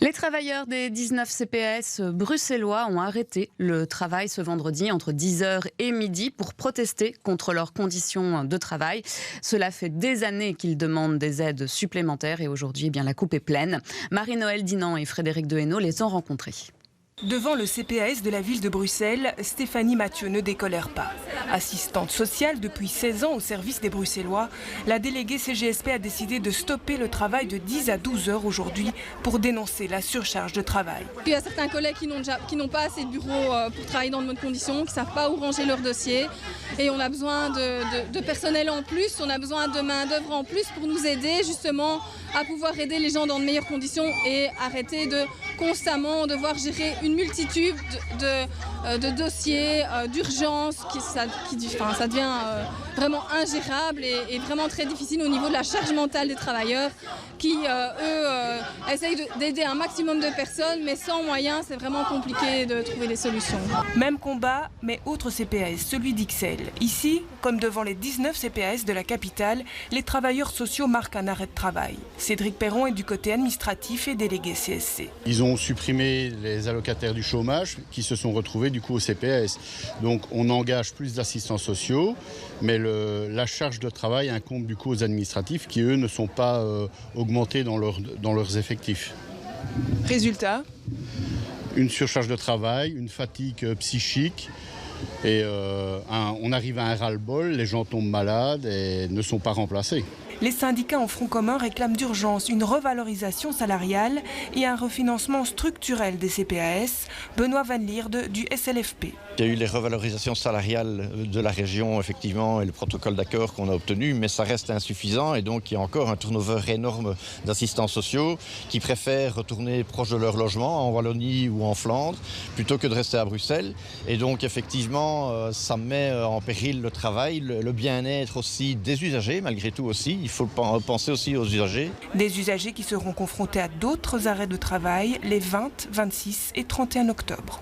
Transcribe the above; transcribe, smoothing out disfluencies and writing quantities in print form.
Les travailleurs des 19 CPAS bruxellois ont arrêté le travail ce vendredi entre 10h et midi pour protester contre leurs conditions de travail. Cela fait des années qu'ils demandent des aides supplémentaires et aujourd'hui, la coupe est pleine. Marie-Noëlle Dinan et Frédéric Dehaenau les ont rencontrés. Devant le CPAS de la ville de Bruxelles, Stéphanie Mathieu ne décolère pas. Assistante sociale depuis 16 ans au service des Bruxellois, la déléguée CGSP a décidé de stopper le travail de 10 à 12 heures aujourd'hui pour dénoncer la surcharge de travail. Il y a certains collègues qui n'ont pas assez de bureaux pour travailler dans de bonnes conditions, qui ne savent pas où ranger leurs dossiers. Et on a besoin de personnel en plus, on a besoin de main-d'œuvre en plus pour nous aider justement à pouvoir aider les gens dans de meilleures conditions et arrêter de constamment devoir gérer une multitude de dossiers d'urgence ça devient vraiment ingérable et vraiment très difficile au niveau de la charge mentale des travailleurs qui, eux, essayent d'aider un maximum de personnes, mais sans moyens, c'est vraiment compliqué de trouver des solutions. Même combat, mais autre CPAS, celui d'Ixelles. Ici, comme devant les 19 CPAS de la capitale, les travailleurs sociaux marquent un arrêt de travail. Cédric Perron est du côté administratif et délégué CSC. Ils ont supprimé les allocataires du chômage qui se sont retrouvés du coup au CPAS. Donc on engage plus d'assistants sociaux, mais la charge de travail incombe du coup aux administratifs qui eux ne sont pas augmentés dans leurs effectifs. Résultat ? Une surcharge de travail, une fatigue psychique et on arrive à un ras-le-bol, les gens tombent malades et ne sont pas remplacés. Les syndicats en front commun réclament d'urgence une revalorisation salariale et un refinancement structurel des CPAS. Benoît Van Lierde du SLFP. Il y a eu les revalorisations salariales de la région, effectivement, et le protocole d'accord qu'on a obtenu, mais ça reste insuffisant et donc il y a encore un turnover énorme d'assistants sociaux qui préfèrent retourner proche de leur logement, en Wallonie ou en Flandre, plutôt que de rester à Bruxelles. Et donc effectivement, ça met en péril le travail, le bien-être aussi des usagers, malgré tout aussi. Il faut penser aussi aux usagers. Des usagers qui seront confrontés à d'autres arrêts de travail les 20, 26 et 31 octobre.